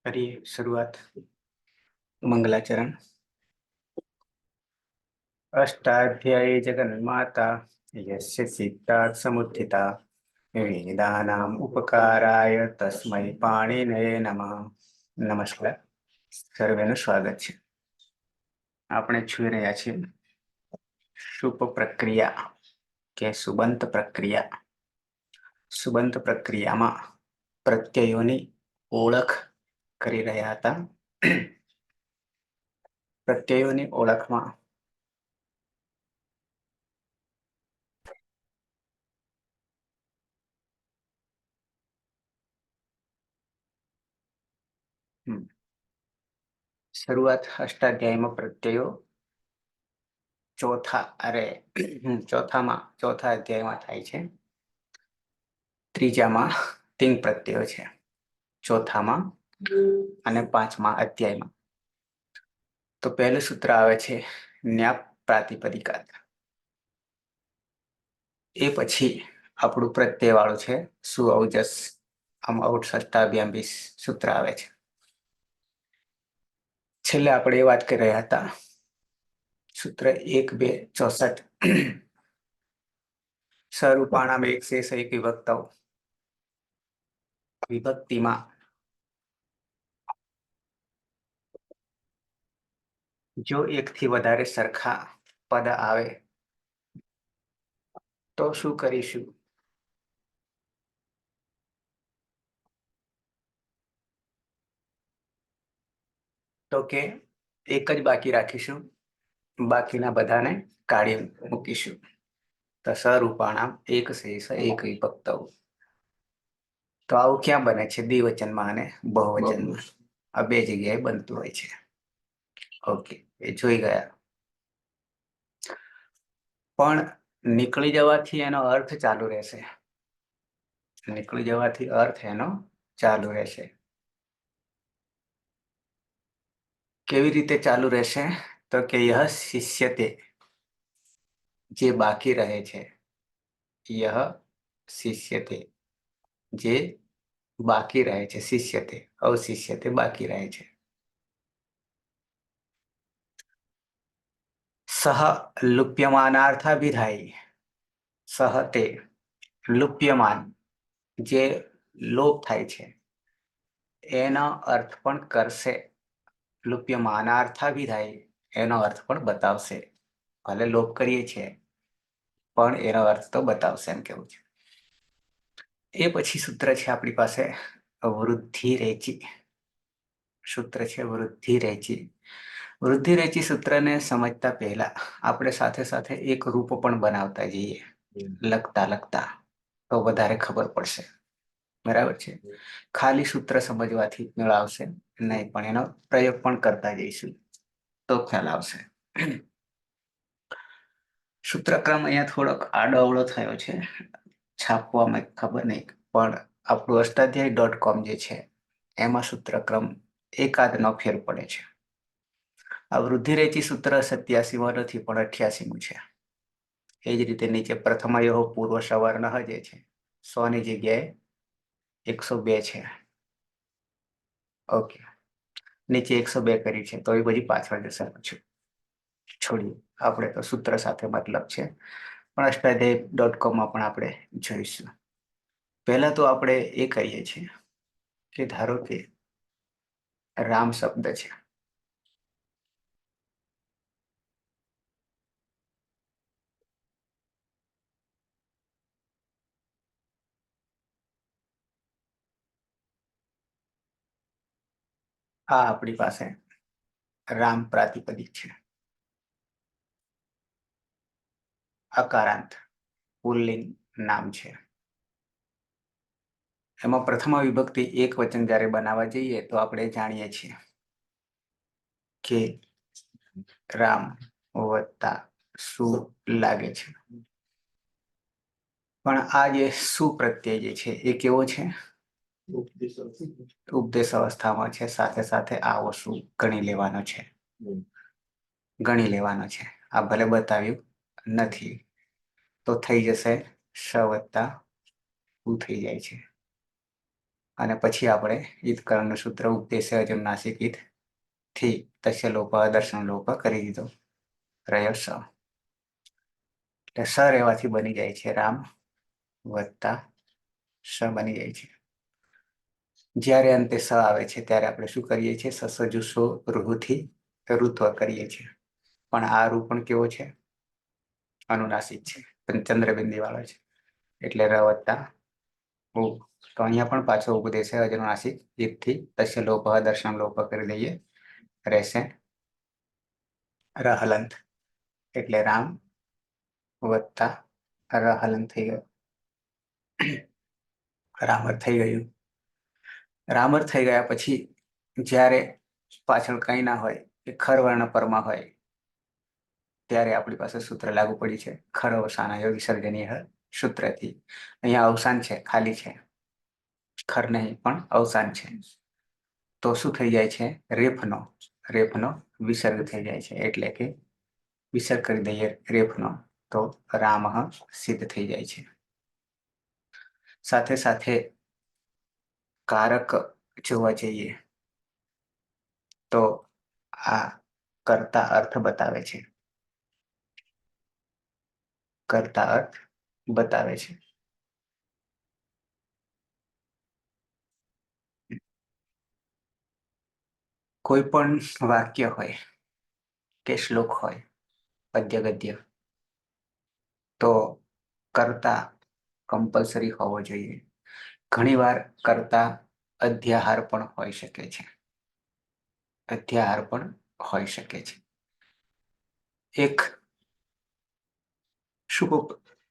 करिए शुरुआत। मंगलाचरण। अष्टाध्यायी जगन्माता यस्य सिद्धात् समुत्थिता वेदानाम् उपकाराय तस्मै पाणिनये नमः। नमस्कार, સર્વેનું સ્વાગત છે। આપણે જોઈ રહ્યા છીએ શુપ પ્રક્રિયા કે સુબંત પ્રક્રિયા। સુબંત પ્રક્રિયામાં પ્રત્યયોની ઓળખ કરી રહ્યા હતા। પ્રત્યયોની ઓળખમાં શરૂઆત અષ્ટાધ્યાયમાં પ્રત્યયો ચોથા અધ્યાયમાં થાય છે। ત્રીજામાં તિંગ પ્રત્યયો છે, ચોથામાં અને પાંચમા અધ્યાયમાં। તો પહેલું સૂત્ર આવે છે ન્યાપ પ્રાતિપદિકાત। એ પછી આપણું પ્રત્યય વાળું છે સુ અવજસ આમ અવટ ષષ્ટાભ્યામ સૂત્ર આવે છે। છેલ્લે આપણે એ વાત કરી રહ્યા હતા સૂત્ર 1, 2, 64 સ્વરૂપાણામ એક શેષ એક વિભક્તૌ। વિભક્તિમાં જો એકથી વધારે સરખા પદ આવે તો શું કરીશું? તો કે એક જ બાકી રાખીશું, બાકીના બધાને કાઢી મૂકીશું। તો સ્વરૂપાણામ એક શેષ એક વિભક્તૌ। તો આવું ક્યાં બને છે? દ્વિવચનમાં અને બહુવચનમાં, આ બે જગ્યાએ બનતું હોય છે। ઓકે, એ જોઈ ગયા। પણ નીકળી જવાથી એનો અર્થ ચાલુ રહેશે। નીકળી જવાથી અર્થ એનો ચાલુ રહેશે। કેવી રીતે ચાલુ રહેશે? તો કે યહ શિષ્યતે, જે બાકી રહે છે, યહ શિષ્યતે, જે બાકી રહે છે, શિષ્યતે અવશિષ્યતે બાકી રહે છે। સહ લુપ્યમાનાર્થાભિધાયી, સહ તે લુપ્યમાન, જે લોપ થાય છે, એનો અર્થ પણ કરશે। લુપ્યમાનાર્થાભિધાયી, એનો અર્થ પણ બતાવશે। ભલે લોપ કરીએ છીએ પણ એનો અર્થ તો બતાવશે એમ કેવું છે। એ પછી સૂત્ર છે આપણી પાસે વૃદ્ધિ રેચી। સૂત્ર છે વૃદ્ધિ રેચી। વૃદ્ધિ રેચી સૂત્રને સમજતા પહેલા આપણે સાથે સાથે એક રૂપ પણ બનાવતા જઈએ, લખતા તો વધારે ખબર પડશે। બરાબર છે? ખાલી સૂત્ર સમજવાથી મેળ આવશે નહીં, પણ એનો પ્રયોગ પણ કરતા જઈશું તો ખ્યાલ આવશે। સૂત્રક્રમ અહીંયા થોડોક આડોઅવળો થયો છે, છાપવામાં ખબર નહીં, પણ આપણું અષ્ટાધ્યાયી.com જે છે એમાં સૂત્રક્રમ એકાદનો ફેર પડે છે। આ વૃદ્ધિરેચી સૂત્ર 87માં નથી પણ 88મું છે। એ જ રીતે નીચે પ્રથમયો પૂર્વ સવર્ણ જે છે 100 ની જગ્યાએ 102 છે। ઓકે, નીચે 102 કરી છે તો એ બધી પાછળ જશે પછી, છોડીએ, આપણે તો સૂત્ર સાથે મતલબ છે। પણ અષ્ટાધ્યાયી.com પણ આપણે જોઈશું। પહેલા તો આપણે એ કહીએ છીએ કે ધારો કે રામ શબ્દ છે, આ આપણી પાસે રામ પ્રાતિપદિક છે। અકારાંત પુલ્લિંગ નામ છે। એમાં પ્રથમ વિભક્તિ એક વચન જ્યારે બનાવવા જઈએ તો આપણે જાણીએ છીએ કે રામ વત્તા શું લાગે છે। પણ આ જે સુપ્રત્યય જે છે એ કેવો છે? ઉપદેશ અવસ્થામાં છે, સાથે સાથે આવો શું ગણી લેવાનો છે, ગણી લેવાનો છે। આ ભલે બતાવ્યું નથી તો થઈ જશે શ વત્તા ઉ થઈ જાય છે। અને પછી આપણે ઈદકરણનું સૂત્ર ઉપદેશે અર્જુન નાસિક ઈદ થી તસ્ય લોપ દર્શન લોપ કરી દીધો રહ્યો સ. એટલે સ રહેવાથી બની જાય છે રામ વત્તા સ બની જાય છે. જ્યારે અંતે સ આવે છે ત્યારે આપણે શું કરીએ છીએ? સસજુસો રૂહથી ઋત્વ કરીએ છીએ. પણ આ રૂ પણ કેવો છે? અનુનાસિક છે, ચંદ્રબિંદી વાળો છે, એટલે ર વત્તા ઉ. તો અહીંયા પણ પાછો ઉપદેશ છે અનુનાસિક ઈદથી તસ્ય લોપ દર્શન લોપ કરી દઈએ, રહેશે રહલંત. એટલે રામ વત્તા રહલંત થઈ ગયો. રામર થઈ ગયું. રામર થઈ ગયા પછી જ્યારે પાછળ કંઈ ના હોય, એ ખરવર્ણ પરમાં હોય, ત્યારે આપણી પાસે સૂત્ર લાગુ પડી છે ખર અવસાન વિસર્જનીય સૂત્રથી. અહીંયા અવસાન છે, ખાલી છે, ખર નહીં પણ અવસાન છે. તો શું થઈ જાય છે? રેફનો વિસર્ગ થઈ જાય છે. એટલે કે વિસર્ગ કરી દઈએ રેફનો, તો રામ સિદ્ધ થઈ જાય છે. સાથે સાથે કારક જોવા જઈએ તો આ કર્તા અર્થ બતાવે છે. કર્તા અર્થ બતાવે છે. કોઈ પણ વાક્ય હોય કે શ્લોક હોય, પદ્ય ગદ્ય, તો કર્તા કમ્પલસરી હોવો જોઈએ. ઘણીવાર કર્તા અધ્યાહાર પણ હોઈ શકે છે. અધ્યાહાર પણ હોઈ શકે છે. એક શુભ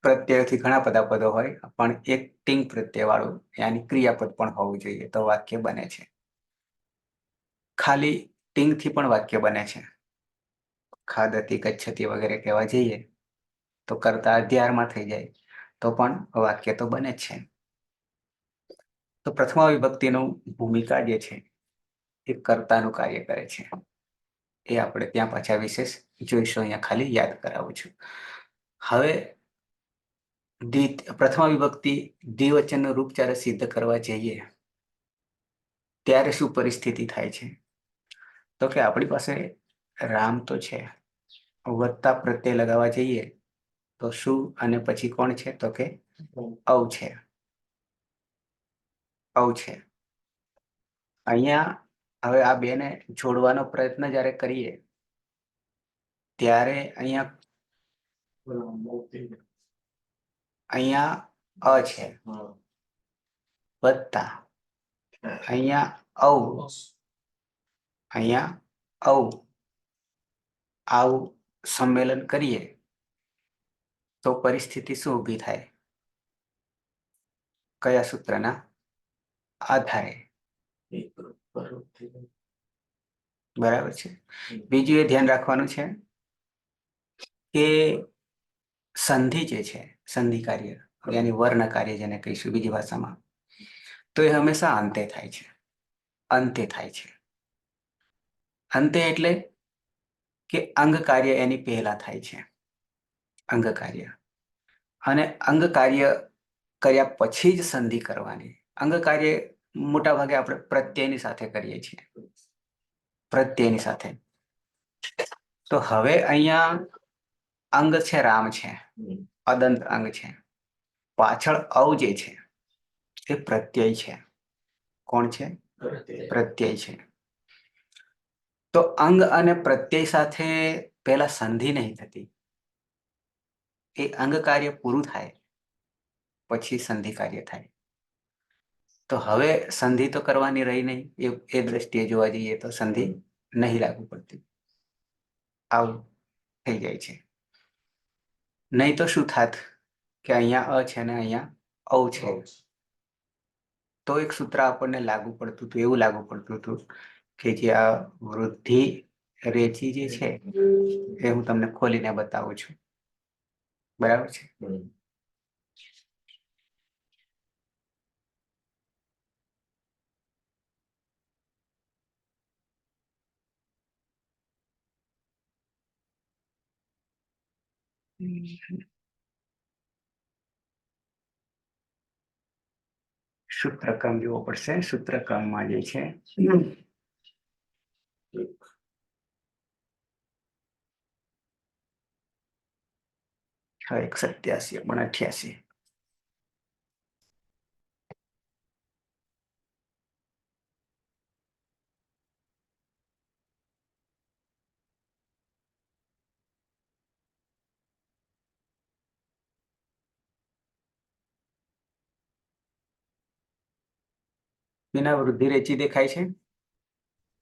પ્રત્યયથી ઘણા બધા પદો હોય, પણ એક ટિંગ પ્રત્યય વાળું યાની ક્રિયાપદ પણ હોવું જોઈએ, તો વાક્ય બને છે. ખાલી ટિંગથી પણ વાક્ય બને છે. ખાદતી ગચ્છતી વગેરે કહેવા જઈએ તો કર્તા અધ્યાહારમાં થઈ જાય તો પણ વાક્ય તો બને જ છે. તો પ્રથમા વિભક્તિનું ભૂમિકા જે છે એ કર્તાનું કાર્ય કરે છે. એ આપણે ત્યાં પાછા વિશેષ જોઈશું. અહીંયા ખાલી યાદ કરાવું છું. હવે પ્રથમા વિભક્તિ દ્વિવચનનું રૂપ જ્યારે સિદ્ધ કરવા જઈએ ત્યારે શું પરિસ્થિતિ થાય છે? તો કે આપણી પાસે રામ તો છે, વત્તા પ્રત્યય લગાવવા જઈએ તો શું અને પછી કોણ છે? તો કે ઔ છે. ઔ છે. અહીંયા હવે આ બેને જોડવાનો પ્રયત્ન જ્યારે કરીએ ત્યારે અહીંયા અ છે, વત્તા અહીંયા ઔ, અહીંયા ઔ, આવું સંમેલન કરીએ તો પરિસ્થિતિ શું ઊભી થાય? કયા સૂત્રના આધારે? બરાબર છે. બીજું એ ધ્યાન રાખવાનું છે કે સંધિ જે છે, સંધિ કાર્ય યાની વર્ણ કાર્ય જેને કહીશું બીજી ભાષામાં, તો એ હંમેશા અંતે થાય છે. અંતે થાય છે. અંતે એટલે કે અંગ કાર્ય એની પહેલા થાય છે. અંગ કાર્ય. અને અંગ કાર્ય કર્યા પછી જ સંધિ કરવાની. અંગ કાર્ય મોટા ભાગે આપણે પ્રત્યયની સાથે કરીએ છીએ. પ્રત્યયની સાથે. તો હવે અહીંયા અંગ છે, રામ છે, અદંત અંગ છે. પાછળ ઔ જે છે એ પ્રત્યય છે. કોણ છે? પ્રત્યય છે. તો અંગ અને પ્રત્યય સાથે પહેલા સંધિ નહીં થતી. એ અંગ કાર્ય પૂરું થાય પછી સંધિ કાર્ય થાય. તો હવે સંધિ તો કરવાની રહી નહીં. એ દ્રષ્ટિએ જોવા જઈએ તો સંધિ નહીં લાગુ પડતી. આવું થઈ જાય છે. નહીં તો શું થાત કે અહીંયા અ છે ને અહીંયા ઔ છે. તો એક સૂત્ર આપણને લાગુ પડતું હતું, એવું લાગુ પડતું હતું કે જે આ વૃદ્ધિ રેચી જે છે એ હું તમને ખોલીને બતાવું છું. બરાબર છે. સૂત્રક્રમ જોવો પડશે. સૂત્રક્રમમાં જે છે 6 1 87 88. વિના વૃદ્ધિ રેચી દેખાય છે?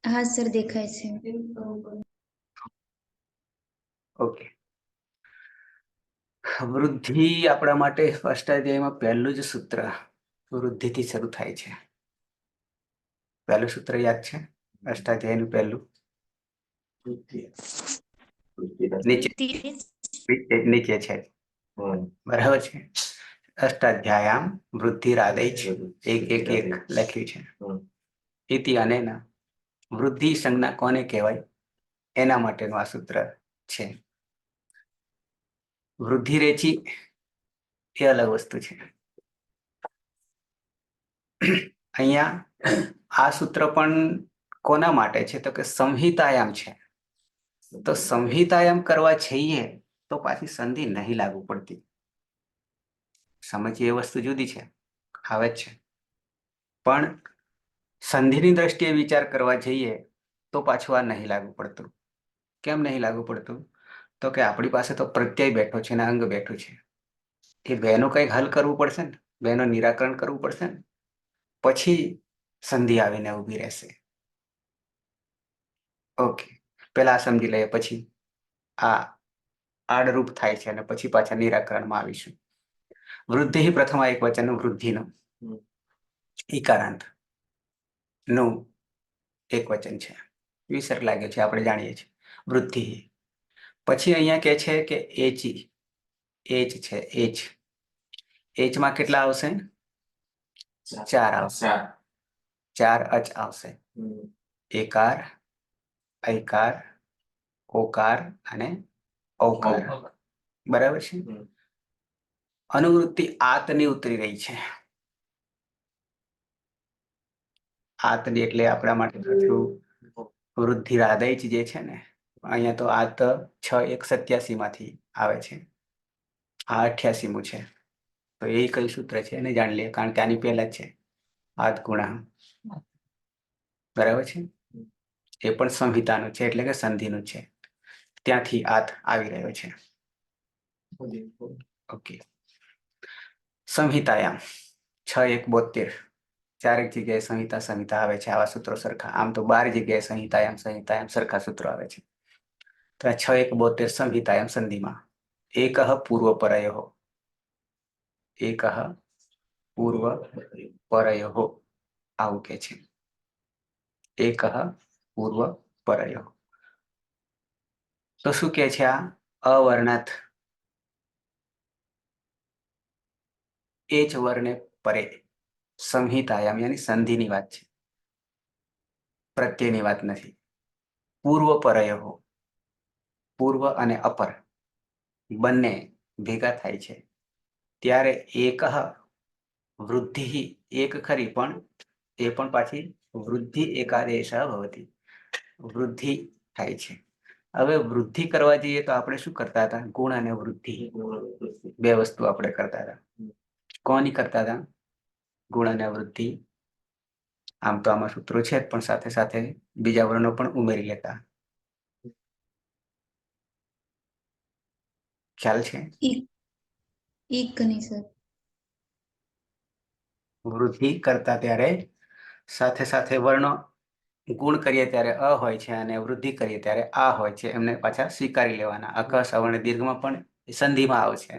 હા સર, દેખાય છે. ઓકે. વૃદ્ધિ આપણા માટે અષ્ટાધ્યાયમાં પહેલું જ સૂત્ર વૃદ્ધિથી શરૂ થાય છે. પહેલું સૂત્ર યાદ છે અષ્ટાધ્યાયનું પહેલું? નીચે નીચે છે, બરાબર છે. અષ્ટાધ્યાયામ વૃદ્ધિરાદૈ છે, 1 1 1 લખ્યું છે. ઇતિ અનેના વૃદ્ધિ સંજ્ઞા કોને કહેવાય એના માટેનું આ સૂત્ર છે. વૃદ્ધિ રેચી એ અલગ વસ્તુ છે. અહીંયા આ સૂત્ર પણ કોના માટે છે તો કે સંહિતાયામ છે. તો સંહિતાયામ કરવા જઈએ તો પાછી સંધિ નહીં લાગુ પડતી. સમજીએ એ વસ્તુ જુદી છે, આવે જ છે. પણ સંધિની દ્રષ્ટિએ વિચાર કરવા જઈએ તો પાછું આ નહીં લાગુ પડતું. કેમ નહીં લાગુ પડતું? તો કે આપણી પાસે તો પ્રત્યય બેઠો છે ને અંગ બેઠું છે. એ બેનું કંઈક હલ કરવું પડશે ને, બેનું નિરાકરણ કરવું પડશે ને, પછી સંધિ આવીને ઊભી રહેશે. ઓકે, પેલા સમજી લઈએ, પછી આ આડરૂપ થાય છે અને પછી પાછા નિરાકરણમાં આવીશું. વૃદ્ધિ પ્રથમ એક વચન વૃદ્ધિનું ઈકારાંત નું એક વચન છે. વિસર્ગ લાગે છે, આપણે જાણીએ છીએ. વૃદ્ધિ. પછી અહીંયા કે છે કે એચી, એચ છે, એચ. એચમાં કેટલા આવશે? 4 આવશે. 4 અચ આવશે. એકાર, ઐકાર, ઓકાર અને ઔકાર. બરાબર છે. અનુવૃત્તિ આતની ઉતરી રહી છે. આતની એટલે આપણા માટે વૃદ્ધિરાદૈચ જે છે ને, અહીંયા તો આત 6 1 87 માંથી આવે છે. આ 88મું છે. તો એ કયું સૂત્ર છે એને જાણી લઈએ, કારણ કે આની પહેલા જ છે આદ ગુણા. બરાબર છે. એ પણ સંહિતાનું છે, એટલે કે સંધિનું છે. ત્યાંથી આત આવી રહ્યો છે. ઓકે. સંહિતાયામ 6 1 72. ચારેક જગ્યાએ સંહિતા સંહિતા આવે છે. આવા સૂત્રો સરખા. આમ તો 12 જગ્યાએ સંહિતાયામ સંહિતાયામ સરખા સૂત્રો આવે છે. તો 6 1 72 સંહિતાયામ સંધિમાં એક પૂર્વ પરયો, એક પૂર્વ પરયો આવું કે છે. એક પૂર્વ પરયો. તો શું કે છે? આ અવર્ણાત એ જ વર્ણે પરે સંહિતાયામ યાની સંધિની વાત છે, પ્રત્યેની વાત નથી. પૂર્વ પરયો, પૂર્વ અને અપર બંને ભેગા થાય છે ત્યારે એક વૃદ્ધિ એક ખરી, પણ એ પણ પાછી વૃદ્ધિ એકાદેશ ભવતી, વૃદ્ધિ થાય છે. હવે વૃદ્ધિ કરવા જઈએ તો આપણે શું કરતા હતા? ગુણ અને વૃદ્ધિ બે વસ્તુ આપણે કરતા હતા. કોની કરતા હતા? ગુણ અને વૃદ્ધિ. આમ તો આમાં સૂત્રો છે જ, પણ સાથે સાથે બીજા વર્ણો પણ ઉમેરી લેતા. ખ્યાલ છે? એક નહીં સર. વૃદ્ધિ કરતા ત્યારે સાથે સાથે વર્ણો, ગુણ કરીએ ત્યારે અ હોય છે અને વૃદ્ધિ કરીએ ત્યારે આ હોય છે. એમને પાછા સ્વીકારી લેવાના. અક સવર્ણ દીર્ઘમાં પણ સંધિમાં આવશે,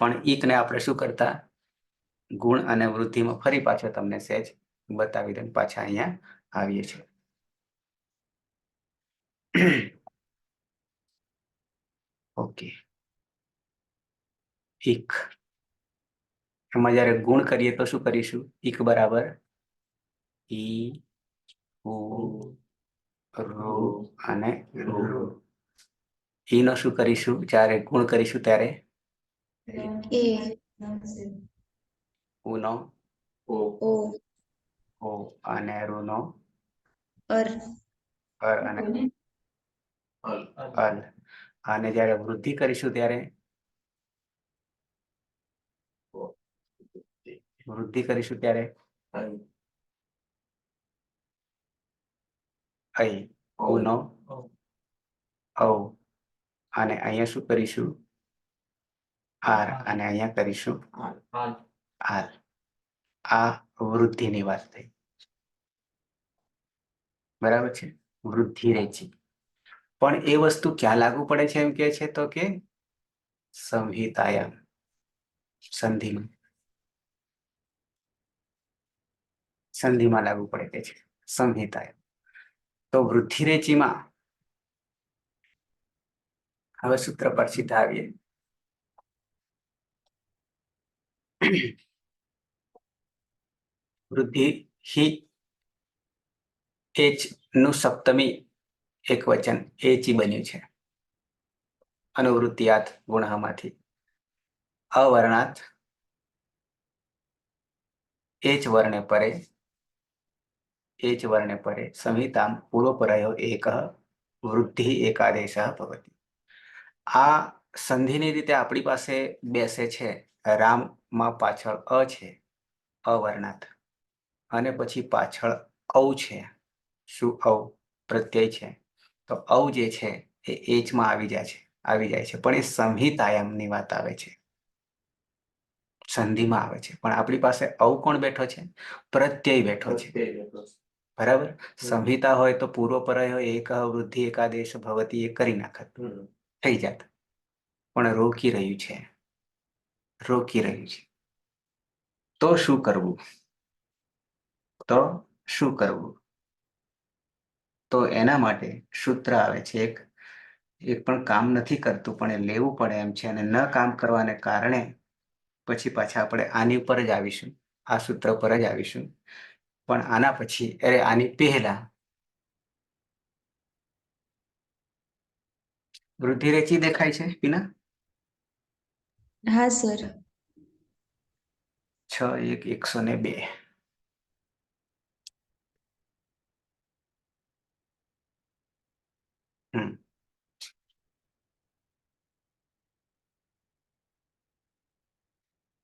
પણ ઈકને આપણે શું કરતા? ગુણ અને વૃદ્ધિમાં ફરી પાછો તમને સહેજ બતાવી દે, પાછા અહીંયા આવીએ છીએ. ઓકે. ઈક એમાં જયારે ગુણ કરીએ તો શું કરીશું? ઈક બરાબર ઈ, ઉ, ઋ અને ઋ. ઈનો શું કરીશું? જ્યારે ગુણ કરીશું ત્યારે એ ઉનો ઓ ઓ અને રૂનો અર અર અને અલ. અને જ્યારે વૃદ્ધિ કરીશું ત્યારે અહીં ઉનો ઔ. અને અહીંયા શું કરીશું? આર. અને અહીંયા કરીશું આર. આ વૃદ્ધિની વાત થઈ. બરાબર છે, વૃદ્ધિ રેચી. પણ એ વસ્તુ ક્યાં લાગુ પડે છે એમ કે છે તો કે સંહિતાયામ, સંધિમાં. સંધિમાં લાગુ પડે કે છે સંહિતાયામ. તો વૃદ્ધિ રેચીમાં હવે સૂત્ર પર સીધા આવીએ. વૃદ્ધિ હિ એચ નું સપ્તમી એક વચન એચી બન્યું છે. અનુવૃત્તિયાત ગુણમાંથી અવર્ણાત એચ વર્ણે પરે સંહિતામ પૂર્વપરયો એક વૃદ્ધિ એકાદેશ ભવતિ. આ સંધિની રીતે આપણી પાસે બેસે છે. રામમાં પાછળ અ છે, અવર્ણાત, અને પછી પાછળ ઔ છે. શું ઔ? પ્રત્યય છે. તો ઔ જે છે એ એચમાં આવી જાય છે, પણ એ સંહિતાયામની વાત આવે છે, સંધિમાં આવે છે. પણ આપણી પાસે ઔ કોણ બેઠો છે? પ્રત્યય બેઠો છે. બરાબર. સંહિતા હોય તો પૂર્વપરયો એક વૃદ્ધિ એકાદેશ ભવતી એ કરી નાખત, થઈ જાત. પણ રોકી રહ્યું છે. તો શું કરવું? તો એના માટે સૂત્ર આવે છે એક પણ કામ નથી કરતું, પણ એ લેવું પડે એમ છે. અને ન કામ કરવાને કારણે પછી પાછા આપણે આની ઉપર જ આવીશું, આ સૂત્ર પર જ આવીશું. પણ આના પછી આની પહેલા વૃદ્ધિ રેચી દેખાય છે પીના? હા સર. 6 1 102.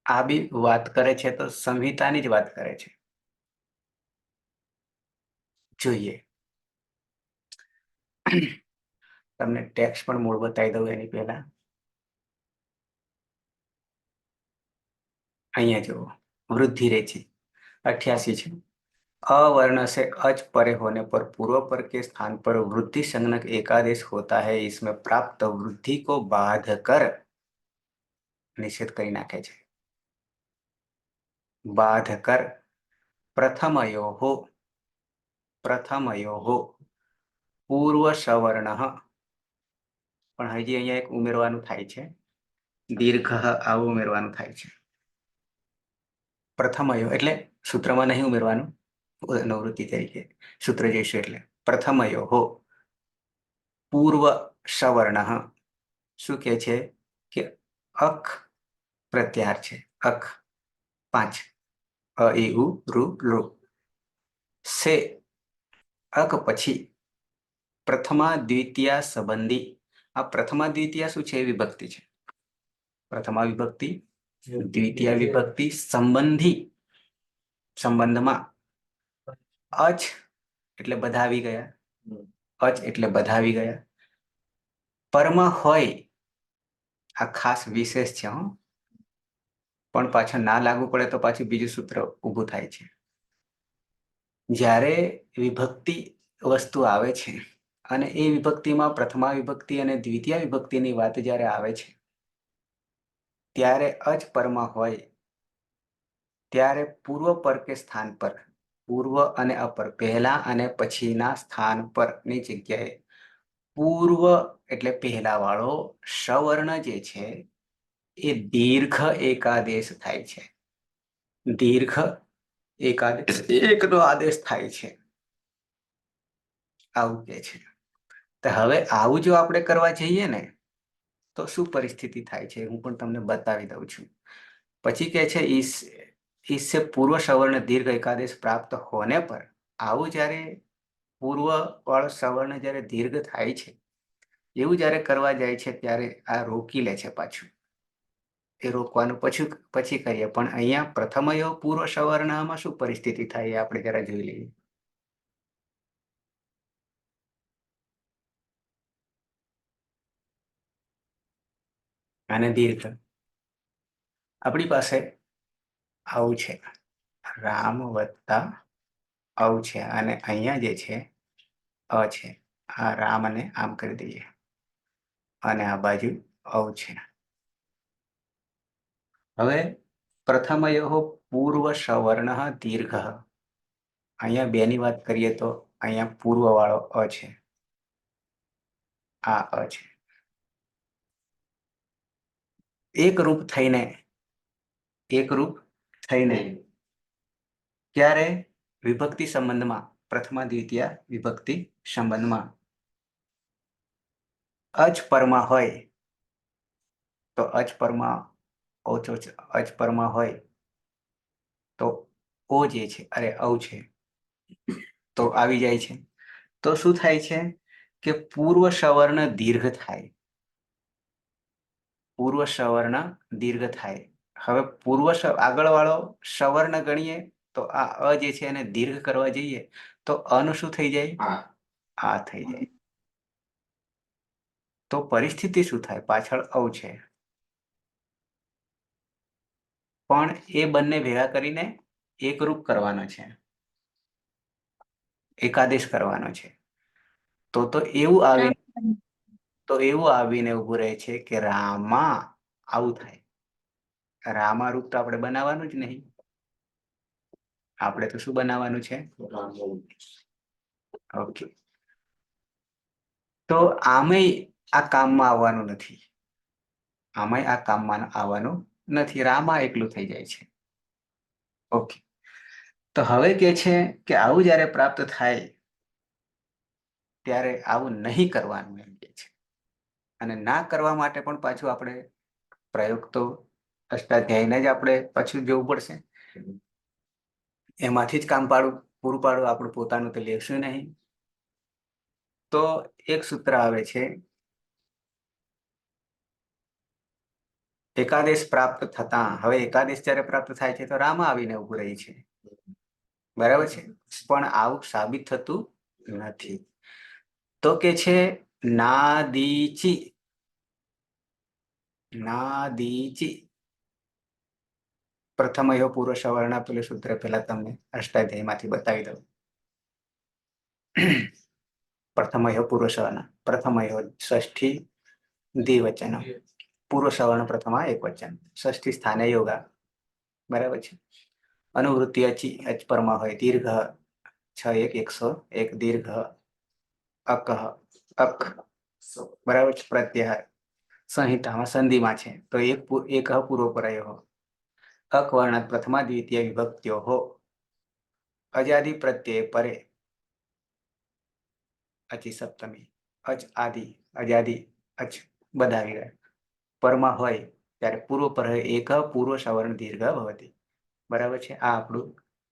આ બી વાત કરે છે તો સંહિતાની જ વાત કરે છે. જોઈએ, તમને ટેક્સ્ટ પણ મૂળ બતાવી દઉં એની પહેલા. અહીંયા જુઓ, वृद्धि रेची 88 છે. अवर्ण से अच परे होने पर पूर्व पर के स्थान पर वृद्धि संज्ञक एकादेश होता है. इसमें प्राप्त वृद्धि को बाध कर निषेध કરી નાખે છે. बाध कर प्रथमयोः પૂર્વ સવર્ણ. પણ હજી અહીંયા એક ઉમેરવાનું થાય છે, દીર્ઘ આવું ઉમેરવાનું થાય છે. પ્રથમયો એટલે સૂત્રમાં નહીં ઉમેરવાનું, અનુવૃત્તિ તરીકે સૂત્ર જઈશું. એટલે પ્રથમયો પૂર્વ સવર્ણ. શું કે છે કે અખ પ્રત્યાહાર છે. અખ 5 અ ઈ ઉ ઋ ઋ સે અક પછી પ્રથમા દ્વિતીયા સંબંધી. આ પ્રથમા દ્વિતીયા શું છે? વિભક્તિ છે. પ્રથમા વિભક્તિ, દ્વિતીય વિભક્તિ સંબંધી. સંબંધમાં અચ એટલે બધા આવી ગયા. પરમાં હોય, આ ખાસ વિશેષ છે. પણ પાછળ ના લાગુ પડે તો પાછું બીજું સૂત્ર ઊભું થાય છે. જ્યારે વિભક્તિ વસ્તુ આવે છે અને એ વિભક્તિમાં પ્રથમા વિભક્તિ અને દ્વિતીય વિભક્તિની વાત જ્યારે આવે છે, ત્યારે અચ પરમાં હોય ત્યારે પૂર્વ પર કે સ્થાન પર, પૂર્વ અને અપર પહેલા અને પછીના સ્થાન પરની જગ્યાએ પૂર્વ એટલે પહેલા વાળો સવર્ણ જે છે એ દીર્ઘ એકાદેશ થાય છે. દીર્ઘ એકાદેશ એકનો આદેશ થાય છે, આવું કે છે. તો હવે આવું જો આપણે કરવા જઈએ ને તો શું પરિસ્થિતિ થાય છે હું પણ તમને બતાવી દઉં છું. પછી કે છે इससे पूर्व सवर्ण दीर्घ एकादेश प्राप्त होने पर આવું જ્યારે પૂર્વ વાળો સવર્ણ જ્યારે દીર્ઘ થાય છે એવું જ્યારે કરવા જાય છે ત્યારે આ રોકી લે છે પાછું. એ રોકવાનું પછી કરીએ, પણ અહીંયા પ્રથમ પૂર્વ સવર્ણમાં શું પરિસ્થિતિ થાય એ આપણે જરા જોઈ લઈએ. અને દીર્ઘ આપણી પાસે આવું છે, રામ વત્તા અવ છે, અને અહીંયા જે છે અ છે. આ રામ અને આમ કરી દઈએ, અને આ બાજુ અવ છે. હવે પ્રથમયો પૂર્વ સવર્ણ દીર્ઘ. અહીંયા બેની વાત કરીએ તો અહીંયા પૂર્વ વાળો અ છે, આ અ છે. એકરૂપ થઈને ક્યારે વિભક્તિ સંબંધમાં, પ્રથમા દ્વિતીય વિભક્તિ સંબંધમાં અચપરમાં હોય તો અચપરમાં હોય તો ઓ જે છે અવ છે તો આવી જાય છે. તો શું થાય છે કે પૂર્વ સવર્ણ દીર્ઘ થાય. હવે આગળ વાળો સવર્ણ ગણીએ તો આ અ જે છે એને દીર્ઘ કરવા જઈએ તો અનું શું થઈ જાય? આ થઈ જાય. તો પરિસ્થિતિ શું થાય? પાછળ અવ છે, પણ એ બંને ભેગા કરીને એકરૂપ કરવાનો છે, એકાદેશ કરવાનો છે. તો એવું આવીને ઉભું રહે છે કે રામા. આવું થાય. રામારૂપ તો આપણે બનાવવાનું જ નહીં. આપણે તો શું બનાવવાનું છે? ઓકે. તો આમેય આ કામમાં આવવાનું નથી. રામા એકલું થઈ જાય છે. ઓકે. તો હવે કે છે કે આવું જ્યારે પ્રાપ્ત થાય ત્યારે આવું નહીં કરવાનું એમ કે છે. અને ના કરવા માટે પણ પાછું આપણે પ્રયોગ તો અષ્ટાધ્યાયને જ આપણે પાછું જોવું પડશે. એમાંથી જ કામ પૂરું પાડવું, આપણું પોતાનું તો લેશું નહીં. તો એક સૂત્ર આવે છે, એકાદેશ પ્રાપ્ત થતા. હવે એકાદેશ જ્યારે પ્રાપ્ત થાય છે તો રામા આવીને ઉભું રહી છે, બરાબર છે. પણ આવું સાબિત થતું નથી. તો કે છે નાદીચી પ્રથમ પૂર્વ સવર્ણ પેલું સૂત્ર પેલા તમને અષ્ટાધ્યાયમાંથી બતાવી દઉં. પ્રથમ પૂર્વ સવર્ણ, ષષ્ઠી દ્વિવચન, પૂર્વ સવર્ણ પ્રથમ એક વચન, ષષ્ઠી સ્થાને યોગા, બરાબર છે. અનુવૃત્તિ અચપરમાં હોય દીર્ઘ 6 1 101 દીર્ઘ અક, બરાબર છે. પ્રત્યાહાર સંહિતામાં સંધિમાં છે તો એક પૂર્વ પરાયો અકવર્ણાત પ્રથમા દ્વિતીય વિભક્ત્યો હો અજાદિ પ્રત્યય પરે અચી સપ્તમી અચ આદિ અજાદિ અચ બધા આવી ગયા. પરમાં હોય ત્યારે પૂર્વ પર એક પૂર્વ સવર્ણ દીર્ઘ ભવતી, બરાબર છે. આ આપણું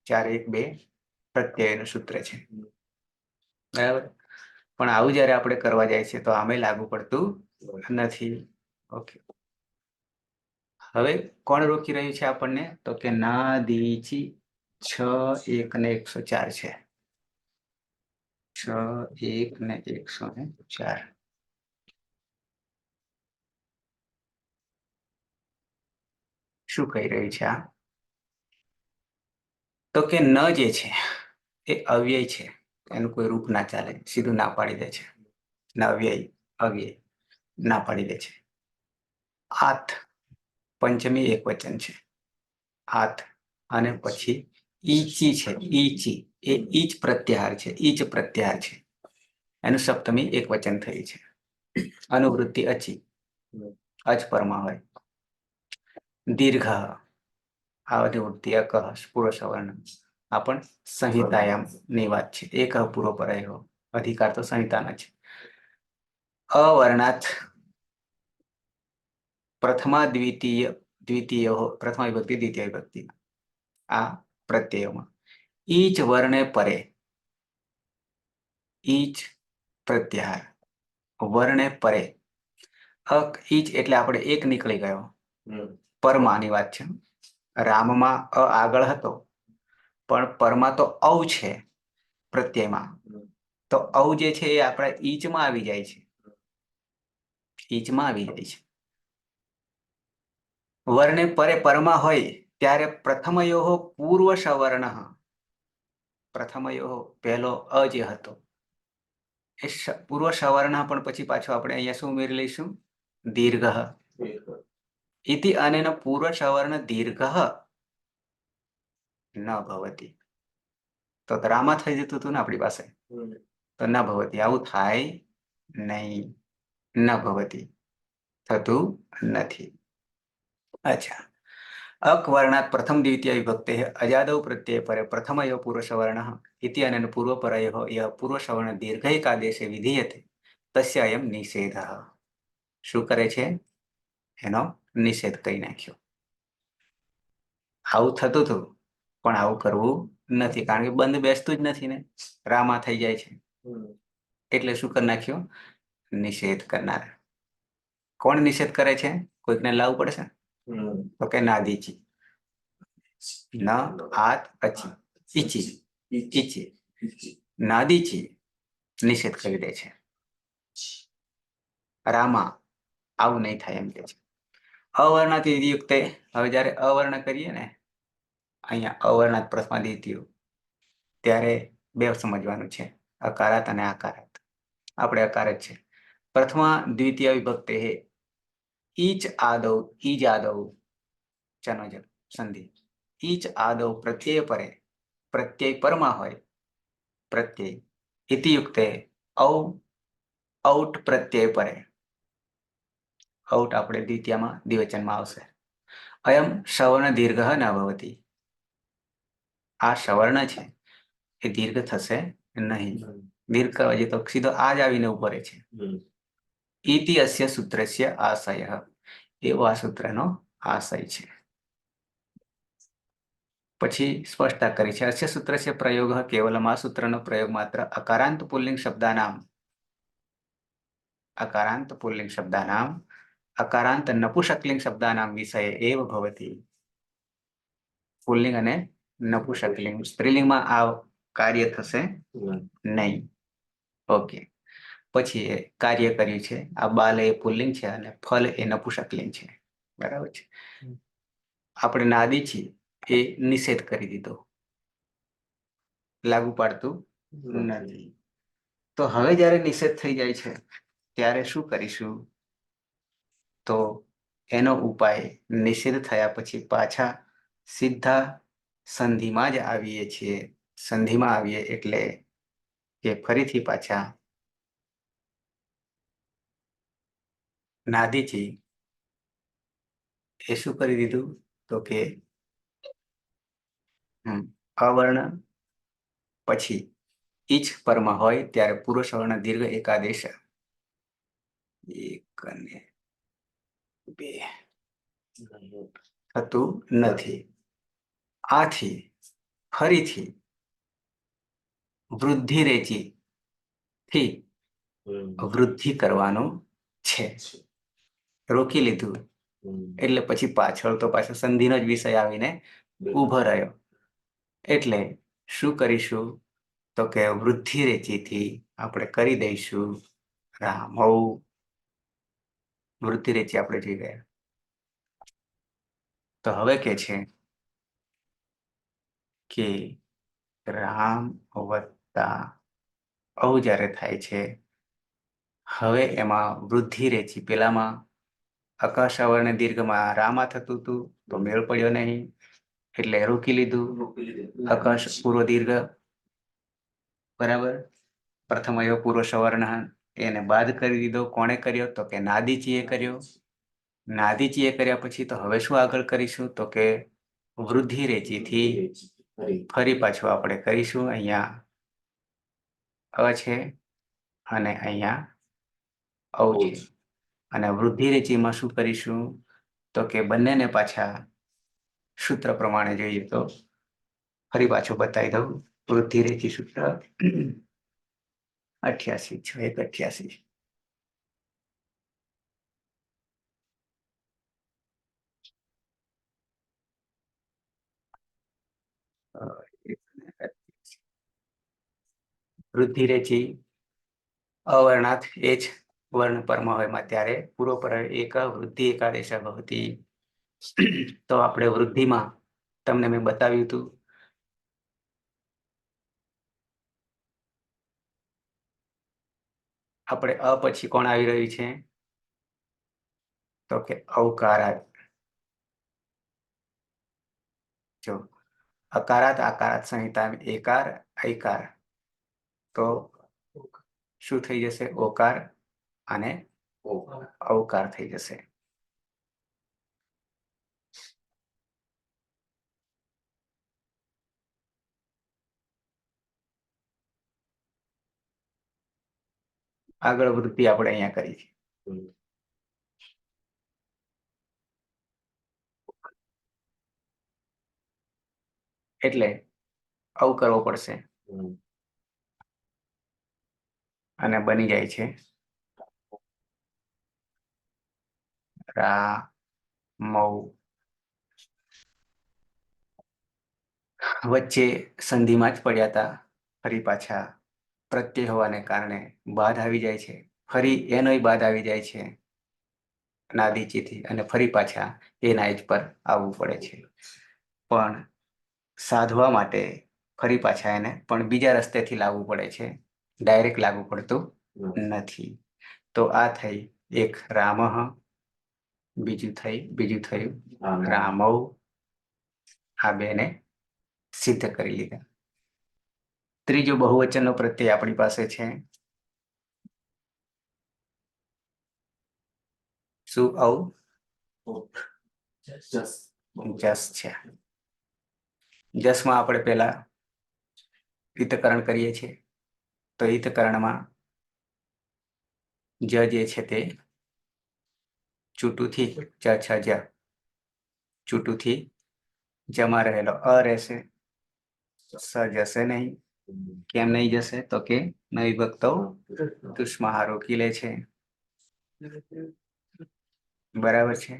4 1 2 પ્રત્યયનું સૂત્ર છે, બરાબર. પણ આવું જયારે આપણે કરવા જાય છે તો આમે લાગુ પડતું નથી. ઓકે. હવે કોણ રોકી રહ્યું છે આપણને? તો કે ના દીચી 6 1 ને 104 છે. 6 1 ને 104. શું કહી રહ્યું છે આ? તો કે ન જે છે એ અવ્યય છે, એનું કોઈ રૂપ ના ચાલે, સીધું ના પાડી દે છે. અવ્યય ના પાડી દે છે. આથ પંચમી એક વચન છે, આથ. અને પછી ઈચી છે, એ ઈચ પ્રત્યાહાર છે, એનું સપ્તમી એક વચન થઈ છે. અનુવૃત્તિ અચી, અચપરમાં હોય. દીર્ઘ અનુવૃત્તિ અકહ પૂર્વ સવર્ણ, આ પણ સંહિતાયામ ની વાત છે. એક પૂર્વ પરાયો અધિકાર તો સંહિતાના છે. અવર્ણાત પ્રથમા દ્વિતીય પ્રથમા વિભક્તિ દ્વિતીય વિભક્તિ, આ પ્રત્યયોમાં. ઈચ વર્ણે પરે, ઈચ પ્રત્યાહાર, વર્ણે પરે. ઈચ એટલે આપણે એક નીકળી ગયો, પરમાની વાત છે. રામમાં અ આગળ હતો, પણ પરમાં તો ઔ છે પ્રત્યયમાં. તો ઔ જે છે એ આપણા ઈચમાં આવી જાય છે, ઈચમાં આવી જાય છે. વર્ણે પરે પરમાં હોય ત્યારે પ્રથમયો પૂર્વ સવર્ણ, પ્રથમયો પહેલો અ જે હતો એ પૂર્વ સવર્ણ, પણ પછી પાછો આપણે અહીંયા શું ઉમેરી લઈશું? દીર્ઘ. ઇતિ અનેન પૂર્વ સવર્ણ દીર્ઘ ન ભવતી. તો રામા થઈ જતું હતું ને આપણી પાસે, તો ન ભવતી આવું થાય નહીં, ન ભવતી થતું નથી. અચ્છા. અકવર્ણાત પ્રથમ દ્વિતીય વિભક્તે અજાદવ પ્રત્યય પરે પ્રથમયો પૂર્વ સવર્ણ ઇતિ અનેન પૂર્વપરયો યહ પૂર્વ સવર્ણ દીર્ઘૈકાદેશે વિધીયતે તસ્ય અયમ નિષેધઃ. શું કરે છે? એનો નિષેધ કરી નાખ્યો. આવું થતું હતું, પણ આવું કરવું નથી, કારણ કે બંધ બેસતું જ નથી ને, રામા થઈ જાય છે. એટલે શું કરી નાખ્યું? નિષેધ કરનાર. કોણ નિષેધ કરે છે? કોઈકને લાવવું પડશે. તો કે નાદીચી, ન આત અચી, ઈચી, ઈચી, નાદીચી નિષેધ કરી દે છે. રામા આવું નહીં થાય એમ કે છે. અવર્ણાથી યુક્તે, હવે જયારે અવર્ણ કરીએ ને, અહીંયા અવર્ણાત પ્રથમાદિત્યો, ત્યારે બે સમજવાનું છે, અકારાત અને આકારાત. આપણે અકાર જ છે. પ્રથમા દ્વિતીય વિભક્તે ઈચ આદૌ, ઈજ આદૌ ચનો સંધિ. ઈચ આદૌ પ્રત્યય પરે, પ્રત્યય પરમાં હોય, પ્રત્યય ઇતિ યુક્તે ઔ ઔટ પ્રત્યય પરે. ઔટ આપણે દ્વિતીયમાં દ્વિવચનમાં આવશે. અયમ સવર્ણ દીર્ઘ ન ભવતી. આ સવર્ણ છે એ દીર્ઘ થશે નહીં. દીર્ઘ કરવા જઈએ તો સીધો આ જ આવીને ઉભો રહે છે. ઇતિ અસ્ય સૂત્રસ્ય આશય, એવો આ સૂત્રનો આશય છે. પછી સ્પષ્ટતા કરી છે. અસ્ય સૂત્રસ્ય પ્રયોગ કેવલમ, આ સૂત્રનો પ્રયોગ માત્ર અકારાંત પુલ્લિંગ શબ્દાનામ, અકારાંત પુલ્લિંગ શબ્દાનામ અકારાંત નપુંસકલિંગ શબ્દાનામ વિષય એવ ભવતી. પુલ્લિંગ અને નપુંસકલિંગ સ્ત્રીલિંગમાં આ કાર્ય થશે નહીં. ઓકે. પછી એ કાર્ય કર્યું છે. આ બાલ એ પુલ્લિંગ છે અને ફલ એ નપુંસકલિંગ છે. બરાબર છે. આપણે નાદી છીએ એ નિષેધ કરી દીધો, લાગુ પાડતું નથી. તો હવે જયારે નિષેધ થઈ જાય છે ત્યારે શું કરીશું? તો એનો ઉપાય, નિષેધ થયા પછી પાછા સીધા સંધિમાં જ આવીએ છીએ. સંધિમાં આવીએ એટલે કે ફરીથી પાછા નાદીજી એ શું કરી દીધું? તો કે અવર્ણ પછી ઈચ પરમાં હોય ત્યારે પૂર્વ સવર્ણ દીર્ઘ એકાદેશ, એક અને બે થતું નથી. આથી ફરીથી વૃદ્ધિ રેચી થી વૃદ્ધિ કરવાનું છે. રોકી લીધું એટલે પછી પાછળ તો પાછો સંધિનો જ વિષય આવીને ઉભો રહ્યો. એટલે શું કરીશું? તો કે વૃદ્ધિ રેચીથી આપણે કરી દઈશું રામૌ. વૃદ્ધિ રેચી આપણે જોઈ ગયા. તો હવે કે છે કે રામ વત્તા ઔ જ્યારે થાય છે, હવે એમાં વૃદ્ધિ રેચી, પેલામાં અકાશવર્ણ દીર્ઘમાં રામા થતું હતું તો મેળ પડ્યો નહીં, એટલે રોકી લીધું. આકાશ પૂર્વ દીર્ઘ, બરાબર. પ્રથમ અયો પૂર્વ સવર્ણ એને બાદ કરી દીધો. કોણે કર્યો? તો કે નાદીચીએ કર્યો. નાદીચીએ કર્યા પછી તો હવે શું આગળ કરીશું? તો કે વૃદ્ધિ રેચીથી ફરી પાછું આપણે કરીશું. અહીંયા અ છે અને અહીંયા ઔ છે. અને વૃદ્ધિ રેચીમાં શું કરીશું? તો કે બંનેને પાછા સૂત્ર પ્રમાણે જોઈએ તો ફરી પાછું બતાવી દઉં. વૃદ્ધિ રેચી સૂત્ર 88 6 1 88. વૃદ્ધિ રેચી અવર્ણાત એ જ વર્ણ પરમ હોય ત્યારે પૂરો પર એક વૃદ્ધિ એકાદેશ ભવતી. તો આપણે વૃદ્ધિમાં તમને મેં બતાવ્યું હતું આપણે અ પછી કોણ આવી રહ્યું છે તો કે અવકારાત. જો અકારાત આકારાત સંહિતા એકાર ઐકાર તો શું થઈ જશે ઓકાર અને અવકાર થઈ જશે. આગળ વૃદ્ધિ આપણે અહીંયા કરી છે. એટલે આવું કરવો પડશે અને બની જાય છે રા મૌ. વચ્ચે સંધિમાં જ પડ્યા હતા ફરી પાછા પ્રત્યય હોવાને કારણે બાદ આવી જાય છે. ફરી એનોય બાદ આવી જાય છે નાદીચીથી અને ફરી પાછા એના જ પર આવવું પડે છે. પણ સાધવા માટે ફરી પાછા એને પણ બીજા રસ્તેથી લાવવું પડે છે. ડાયરેક્ટ લાગુ પડતું નથી. તો આ થઈ એક રામ, બીજું થયું રામૌ. આ બેને સિદ્ધ કરી લીધા. ત્રીજો બહુવચનનો પ્રત્યય આપણી પાસે છે શું આવું જસ છે. જસમાં આપણે પેલા હિતકરણ કરીએ છીએ તો હિતકરણમાં જ જે છે તે ચૂંટુથી જ છ જ ચૂંટુથી જમા રહેલો અ રહેશે. સ જશે નહીં. કેમ નહીં જશે તો કે નવી ભક્તો તુષ્મા રોકી લે છે. બરાબર છે.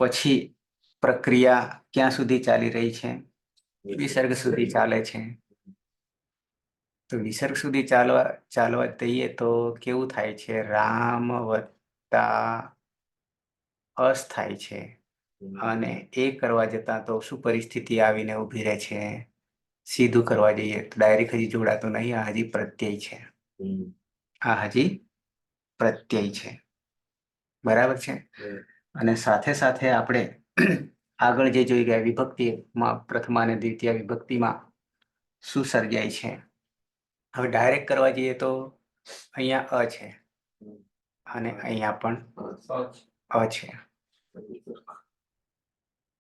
પછી પ્રક્રિયા ક્યાં સુધી ચાલી રહી છે વિસર્ગ સુધી ચાલે છે. તો વિસર્ગ સુધી ચાલવા દઈએ તો કેવું થાય છે રામ વત્તા અસ થાય છે. અને એ કરવા જતા તો શું પરિસ્થિતિ આવીને ઉભી રહે છે. સીધું કરવા જઈએ તો ડાયરેક્ટ હજી જોડાતો નહીં. આ હજી પ્રત્યય છે. આ હજી પ્રત્યય છે. બરાબર છે. અને સાથે સાથે આપણે આગળ જે જોઈ ગયા વિભક્તિમાં પ્રથમા અને દ્વિતીય વિભક્તિમાં શું સર્જાય છે. હવે ડાયરેક્ટ કરવા જઈએ તો અહીંયા અ છે અને અહીંયા પણ અ છે.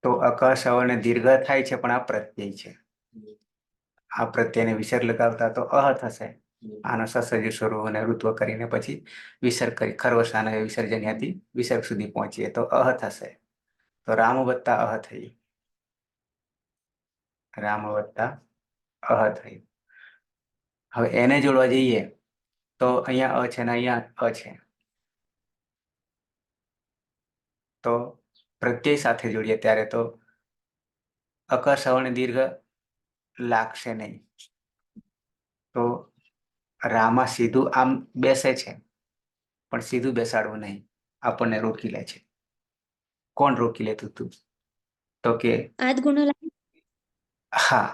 તો અક સવર્ણ દીર્ઘ થાય છે પણ આ પ્રત્યય છે. આ પ્રત્યયને વિસર્ગ લગાવતા તો અહ થશે. આનો સસર્જ સ્વરૂપ અને ઋત્વ કરીને પછી વિસર્ગ કરી ખરવસાના વિસર્જનયાથી વિસર્ગ સુધી પહોંચીએ તો અહ થશે. તો રામ વત્તા અહ થઈ. રામ વત્તા અહ થઈ. હવે એને જોડવા જઈએ તો અહીંયા અ છે ને અહીંયા અ છે. તો પ્રત્યય સાથે જોડીએ ત્યારે તો અકર સવર્ણ દીર્ઘ લાગશે નહીં. તો રામા સીધું આમ બેસે છે પણ સીધું બેસાડવું નહીં. આપણને રોકી લે છે. કોણ રોકી લેતું તું તો કે આદ ગુણ હા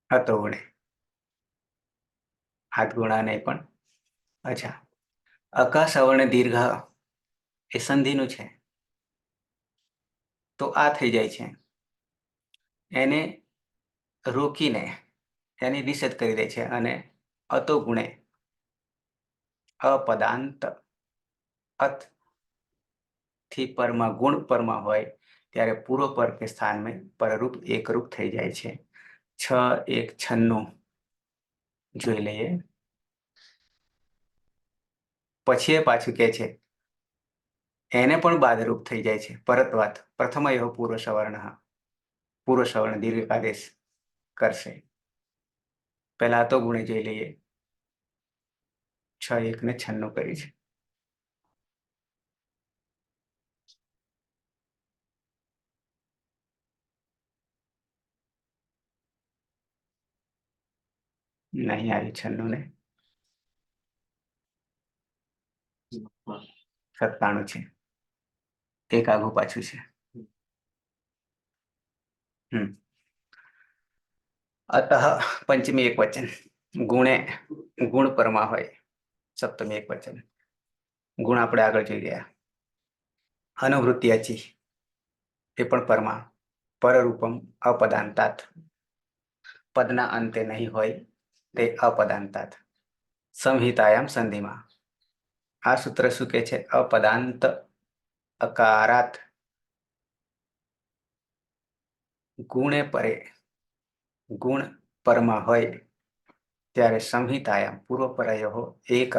હતો વડે હાથ ગુણા નહીં પણ અચ્છા અકા સવર્ણ દીર્ઘ એ સંધિનું છે. તો આ થઈ જાય છે. એને રોકીને એની નિષેધ કરી દે છે અને અતો ગુણે અપદાંત અત થી પરમાં ગુણ પરમાં હોય ત્યારે પૂર્વ પર કે સ્થાનમાં પરરૂપ એકરૂપ થઈ જાય છે. 6 1 96 જોઈ લઈએ. પછી એ પાછું કે છે એને પણ બાદરૂપ થઈ જાય છે. પરત્વાત પ્રથમ એવો પૂર્વ સવર્ણ દીર્ઘ આદેશ કરશે. પહેલા તો ગુણે જોઈ લઈએ. 6 1 ને 96 કરી છે. નહીં આવી 96 ને 97 છે. એક આગું પાછું છે. અતઃ પંચમી એક વચન ગુણે ગુણ પરમાં હોય. સપ્તમી એક વચન ગુણ આપણે આગળ જોઈ ગયા. અનુવૃત્તિયાચી એ પણ પરમાં પરરૂપમ અપદાંતાત પદના અંતે નહીં હોય તે અપદાંતાત. સંહિતાયામ સંધિમાં આ સૂત્ર શું કે છે? અપદાંત અકારાત ગુણે પરે ગુણ પરમાં હોય ત્યારે સંહિતાયામ પૂર્વપરયોઃ એકઃ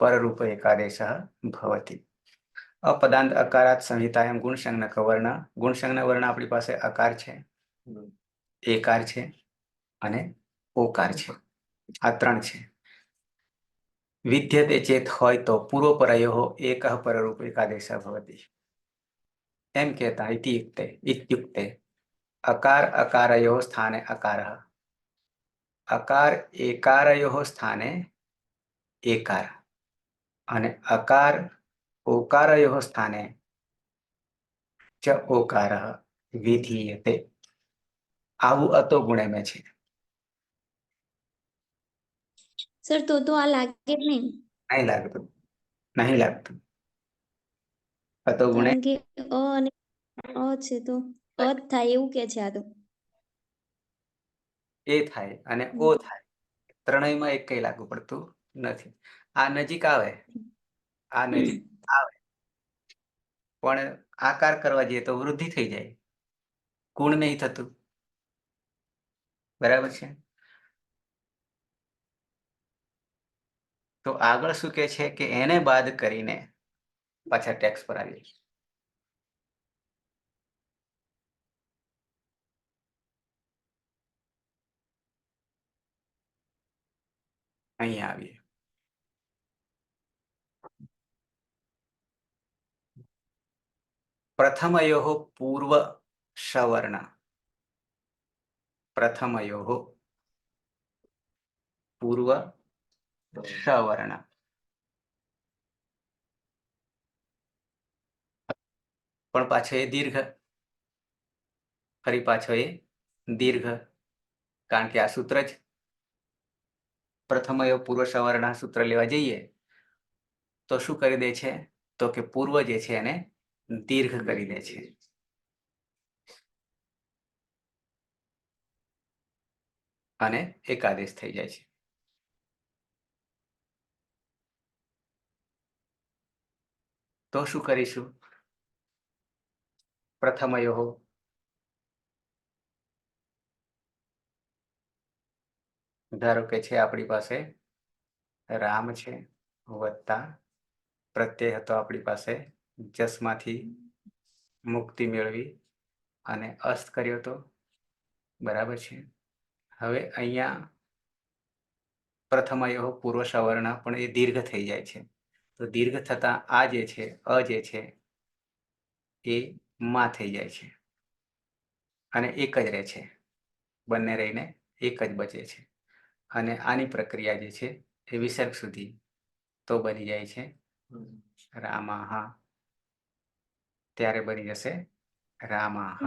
પરરૂપ એકાદેશ ભવતિ. અપદાંત અકારાત સંહિતાયામ ગુણસંજ્ઞક વર્ણ. ગુણસંજ્ઞ વર્ણ આપણી પાસે અકાર છે, એકાર છે અને ઓકાર છે. આ 3 છે. વિદ્યતે ચેત હોય તો પૂર્વપરયોઃ એકઃ પરરૂપ એકાદેશ ભવતિ. એમ કહેતા ઇત્યુક્તે અકાર અકારયોઃ સ્થાને અકારઃ અકાર એકારયોઃ સ્થાને એકાર અને અકાર ઓકારયોઃ સ્થાને ચ ઓકારઃ વિધીયતે. આવું અતો ગુણે મેં છે. સર તો આ લાગે જ નહીં. નહીં લાગતું, નહીં લાગતું. અતો ગુણે કારણ કે અ અને અ છે તો અ જ થાય એવું કે છે આ તો. એ થાય અને ઓ થાય. ત્રણેયમાં એક કઈ લાગુ પડતું નથી. આ નજીક આવે, આ નજીક આવે પણ આકાર કરવા જઈએ તો વૃદ્ધિ થઈ જાય, ગુણ નહીં થતું. બરાબર છે. તો આગળ શું કે છે કે એને બાદ કરીને પાછા ટેક્સ પર આવીએ. અહીંયા આવીએ. પ્રથમયોઃ પૂર્વ સવર્ણ. પ્રથમયોઃ પૂર્વ સવર્ણ પણ પાછો એ દીર્ઘ. ફરી પાછો એ દીર્ઘ, કારણ કે આ સૂત્ર જ પ્રથમયોઃ પૂર્વ સવર્ણ સૂત્ર લેવા જઈએ તો શું કરી દે છે? તો કે પૂર્વ જે છે એને દીર્ઘ કરી દે છે. અને એકાદેશ થઈ જાય છે. તો શું કરીશું? પ્રથમયોઃ ધારો કે છે આપણી પાસે રામ છે વત્તા પ્રત્યય હતો આપણી પાસે જસમાંથી મુક્તિ મેળવી અને અસ્ત કર્યો તો. બરાબર છે. હવે અહીંયા પ્રથમયોઃ પૂર્વ સવર્ણ પણ એ દીર્ઘ થઈ જાય છે. તો દીર્ઘ થતા આ જે છે અ જે છે એ માં થઈ જાય છે અને એક જ રહે છે. બંને રહીને એક જ બચે છે. અને આની પ્રક્રિયા જે છે એ વિસર્ગ સુધી તો બની જાય છે રામાહ. ત્યારે બની જશે રામાહ.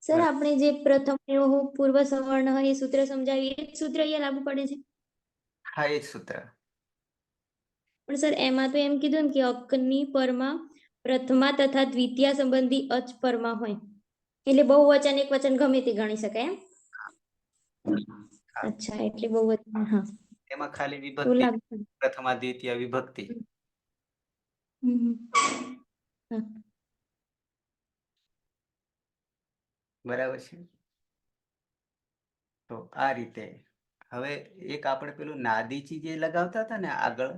સર આપણે જે પ્રથમયોઃ પૂર્વ સવર્ણ એ સૂત્ર સમજાવ્યું એ સૂત્ર અહીંયા લાગુ પડે છે. હા, એ જ સૂત્ર. પણ સર એમાં તો એમ કીધું ને કે અકની પરમાં પ્રથમા તથા દ્વિતીય સંબંધી અચ પરમાં હોય એટલે બહુવચન એક વચન ગમે તે ગણી શકાય એમ. હા. અચ્છા, એટલે બહુવચન. હા, એમાં ખાલી તો વિભક્તિ, લાગુ પડે. પ્રથમા દ્વિતીય વિભક્તિ. હા. બરાબર છે. તો આ રીતે હવે એક આપણે પેલું નાદીચી જે લગાવતા હતા ને આગળ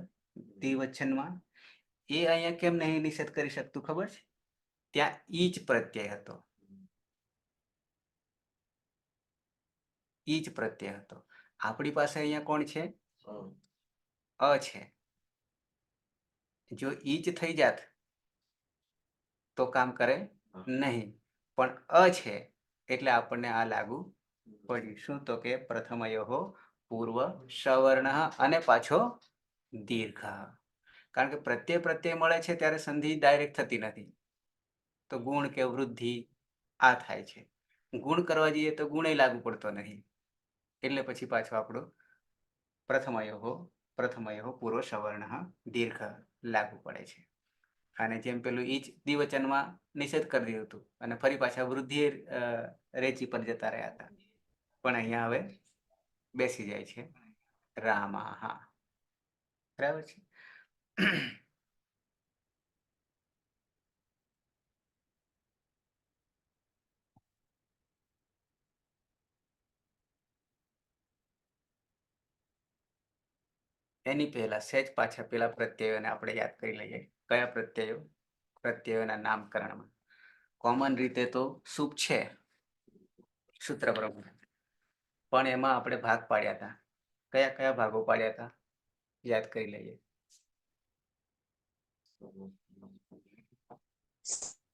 દ્વિવચનમાં, એ અહીંયા કેમ નહીં નિષેધ કરી શકતું ખબર છે? ત્યાં ઈજ પ્રત્યય હતો. ઈજ પ્રત્યય હતો. આપણી પાસે અહીંયા કોણ છે? અ છે. જો ઈજ થઈ જાત તો કામ કરે નહીં, પણ અ છે એટલે આપણને આ લાગુ પડ્યું. શું? તો કે પ્રથમયોઃ પૂર્વ સવર્ણ અને પાછો દીર્ઘ. કારણ કે પ્રત્યય મળે છે ત્યારે સંધિ ડાયરેક્ટ થતી નથી. તો ગુણ કે વૃદ્ધિ આ થાય છે. ગુણ કરવા જઈએ તો ગુણ લાગુ પડતો નહીં, એટલે પછી પાછો આપણો પ્રથમયોઃ પૂર્વ સવર્ણ દીર્ઘ લાગુ પડે છે. અને જેમ પેલું ઈજ દ્વિવચનમાં નિષેધ કરી દીધું હતું અને ફરી પાછા વૃદ્ધિ રેચી પર જતા રહ્યા હતા, પણ અહીંયા હવે બેસી જાય છે રામા. હા, બરાબર છે. એની પહેલા સહેજ પાછા પેલા પ્રત્યયોને આપણે યાદ કરી લઈએ. કયા પ્રત્યયો? પ્રત્યયોના નામકરણમાં કોમન રીતે તો સુપ છે સૂત્ર પ્રમાણે, પણ એમાં આપણે ભાગ પાડ્યા હતા. કયા કયા ભાગો પાડ્યા હતા યાદ કરી લઈએ.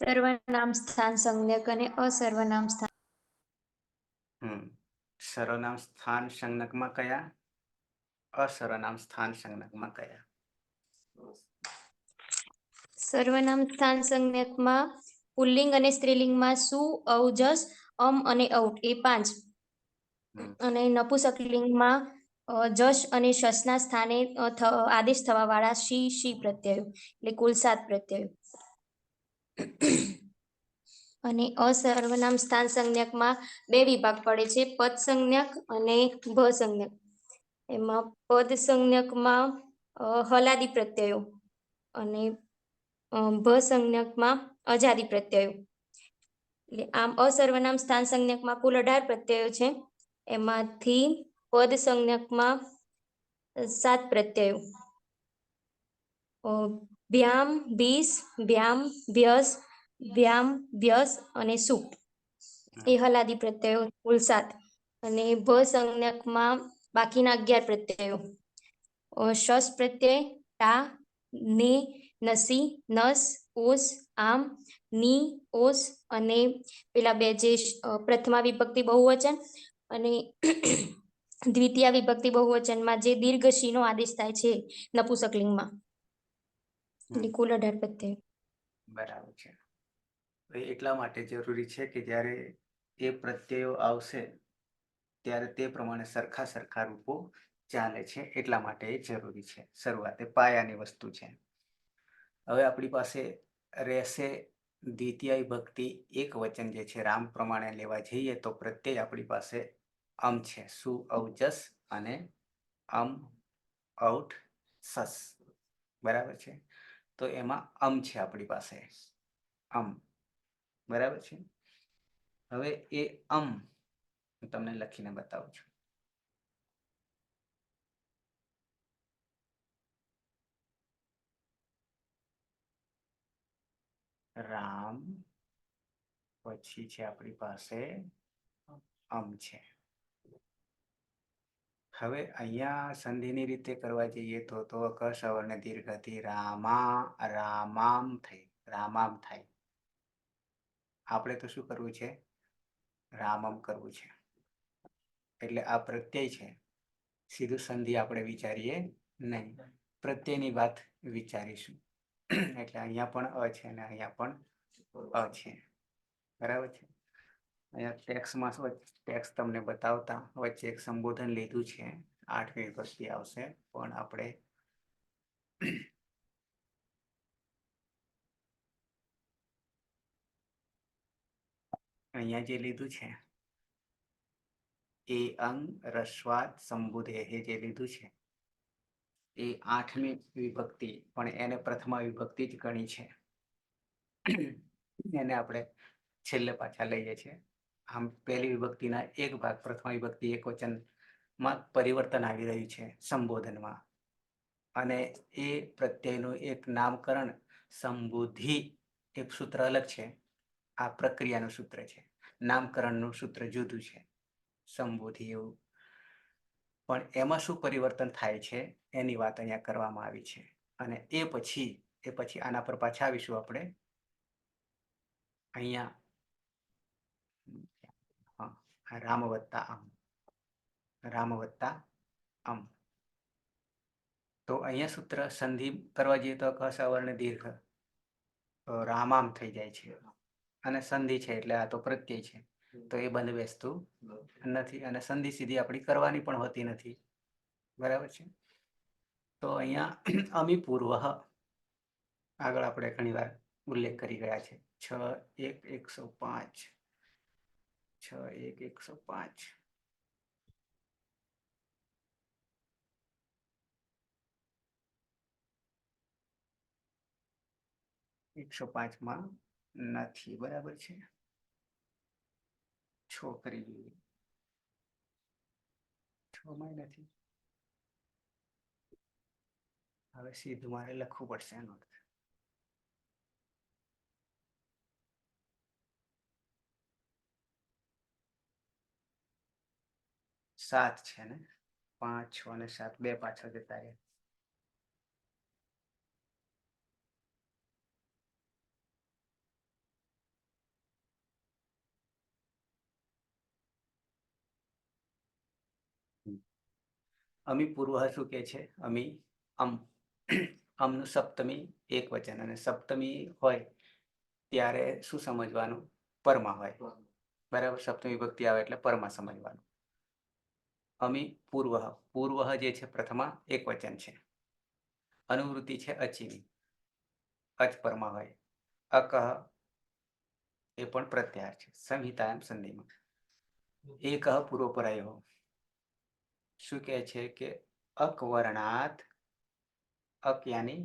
સર્વનામ સ્થાન સંજ્ઞક અને અસર્વનામ સ્થાન. સર્વનામ સ્થાન સંજ્ઞકમાં કયા? અસર્વનામ સ્થાન સંજ્ઞકમાં કયા? સર્વનામ સ્થાન સંજ્ઞકમાં પુલ્લિંગ અને સ્ત્રીલિંગમાં સુ, ઔજસ, અને ઔટ એ 5. અને નપુંસકલિંગમાં જશ અને શશના સ્થાને આદેશ થવા વાળા શી પ્રત્યયો, એટલે કુલ 7 પ્રત્યયો. અને અસર્વનામ સ્થાન સંજ્ઞકમાં 2 વિભાગ પડે છે, પદ સંજ્ઞક અને ભ સંજ્ઞક. એમાં પદ સંજ્ઞકમાં હલાદી પ્રત્યયો અને ભ સંજ્ઞકમાં અજાદી પ્રત્યયો. એટલે આમ અસર્વનામ સ્થાન સંજ્ઞકમાં કુલ 18 પ્રત્યયો છે. એમાંથી પદ સંજ્ઞકમાં 7 પ્રત્યયો. ભ્યામ, ભીસ, ભ્યામ, ભ્યસ, ભ્યામ, વ્યસ અને સુ એ હલાદી પ્રત્યયો કુલ 7. અને ભ સંજ્ઞકમાં બાકીના 11 પ્રત્યયો. શસ પ્રત્યય ટા, ને, નસી, નસ, ઓસ, આમ, ની, ઓસ અને પેલા 2 જે પ્રથમા વિભક્તિ બહુવચન અને દ્વિતીય વિભક્તિ બહુવચનમાં જે દીર્ઘ શી નો આદેશ થાય છે નપુંસકલિંગમાં. એટલે કુલ 18 પ્રત્યય. બરાબર છે. એટલા માટે જરૂરી છે કે જ્યારે એ પ્રત્યયો આવશે ત્યારે તે પ્રમાણે સરખા રૂપો ચાલે છે, એટલા માટે એ જરૂરી છે. શરૂઆતે પાયાની વસ્તુ છે. હવે આપણી પાસે રહેશે દ્વિતીય વિભક્તિ એક વચન જે છે રામ પ્રમાણે લેવા જઈએ તો પ્રત્યય આપણી પાસે અમ છે, સુ, ઔજસ અને અમ, ઔઠ, સસ. બરાબર છે. તો એમાં અમ છે આપણી પાસે, અમ. બરાબર છે. હવે એ અમ હું તમને લખીને બતાવું છું. રામ પછી છે આપણી પાસે અમ છે. હવે અહીંયા સંધિની રીતે કરવા જઈએ તો ક સવર્ણ દીર્ઘથી રામા, રામામ થાય. આપણે તો શું કરવું છે? રામમ કરવું છે. એટલે આ પ્રત્યય છે, સીધું સંધિ આપણે વિચારીએ નહીં, પ્રત્યયની વાત વિચારીશું. એટલે અહીંયા પણ અ છે અને અહીંયા પણ અ છે. બરાબર છે. અહીંયા ટેક્સ તમને બતાવતા વચ્ચે એક સંબોધન લીધું છે. 8મી વિભક્તિ આવશે, પણ આપણે અહીંયા જે લીધું છે એ અંગ રસ્વાદ સંબોધે જે લીધું છે એ 8મી વિભક્તિ, પણ એને પ્રથમા વિભક્તિ જ ગણી છે. એને આપણે છેલ્લે પાછા લઈએ છીએ. આમ પહેલી વિભક્તિના એક ભાગ પ્રથમ વિભક્તિ એક વચનમાં પરિવર્તન આવી રહ્યું છે સંબોધનમાં, અને એ પ્રત્યયનું એક નામકરણ સંબોધી એક સૂત્ર અલગ છે, આ પ્રક્રિયાનું સૂત્ર છે. નામકરણનું સૂત્ર જુદું છે, સંબોધી એવું. પણ એમાં શું પરિવર્તન થાય છે એની વાત અહીંયા કરવામાં આવી છે. અને એ પછી આના પર પાછા આવીશું આપણે. અહીંયા રામ વત્તા આમ, રામ વત્તા આમ. તો અહીંયા સૂત્ર સંધિ કરવા જઈએ તો ક સવર્ણ દીર્ઘ રામામ થઈ જાય છે, અને સંધિ છે એટલે આ તો પ્રત્યય છે, તો એ બંધ બેસતું નથી, અને સંધિ સીધી આપણી કરવાની પણ હોતી નથી. બરાબર છે. તો અહીંયા અમી પૂર્વ આગળ આપણે ઘણી વાર ઉલ્લેખ કરી ગયા છે. 6-1-105, 6-1-105. 105માં નથી. બરાબર છે. છોકરી 6માં નથી. હવે સીધું મારે લખવું પડશે એનો અર્થ. 7 છે ને, 5, 6 અને 7 બે પાછળ જતા રહ્યા. અમી પૂર્વ શું કે છે? અમી અમ, અમનું સપ્તમી એક વચન, અને સપ્તમી હોય ત્યારે શું સમજવાનું? પરમાં હોય. બરાબર. સપ્તમી વિભક્તિ આવે એટલે પરમાં સમજવાનું. અમી પૂર્વ, પૂર્વ જે છે પ્રથમા એક વચન છે, અનુવૃત્તિ છે અચીની, અચ પરમાં હોય. અકહ એ પણ પ્રત્યાહાર છે, સંહિતા એમ સંધિમાં. એક પૂર્વ પરાયો શું કહે છે કે અકવર્ણાત, અક યાની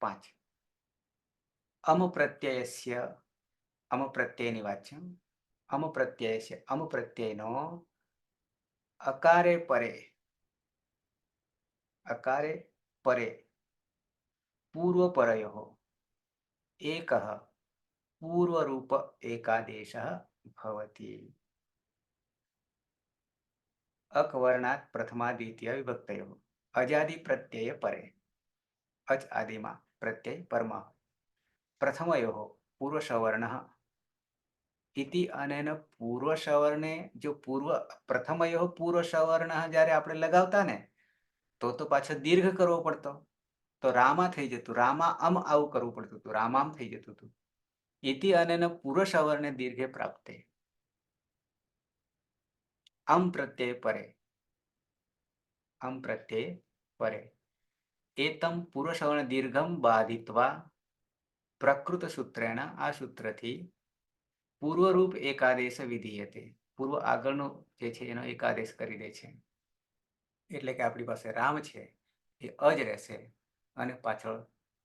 5, અમ પ્રત્યયસ્ય, અમ પ્રત્યયની વાત છે, અમ પ્રત્યયસ્ય, અમ પ્રત્યયનો અકારે પરે, અકારે પરે પૂર્વ પરયો એક પૂર્વરૂપ એકાદેશ ભવતી. અકવર્ણાત પ્રથમા દ્વિતીય વિભક્તયો અજાદિ પ્રત્યય પરે, અચ આદિમાં પ્રત્યય પરમાં, પ્રથમયો પૂર્વ સવર્ણ ઇતિ, અનેન પૂર્વ સવર્ણે જો પ્રથમયો પૂર્વ સવર્ણ જ્યારે આપણે લગાવતા ને તો પાછો દીર્ઘ કરવો પડતો, તો રામા થઈ જતું, રામા અમ આવું કરવું પડતું હતું, રામામ થઈ જતું હતું. ઇતિ અનેન પૂર્વ સવર્ણે દીર્ઘે પ્રાપ્તે અમ પ્રત્યય પરે, અમ પ્રત્યય પરે એતમ પૂર્વ સવર્ણ દીર્ઘમ બાધિત્વા પ્રકૃત સૂત્રેણ, આ સૂત્રથી પૂર્વરૂપ એકાદેશ વિધીયતે, પૂર્વ આગળનો જે છે એનો એકાદેશ કરી દે છે. એટલે કે આપણી પાસે રામ છે એ અજ રહેશે, અને પાછળ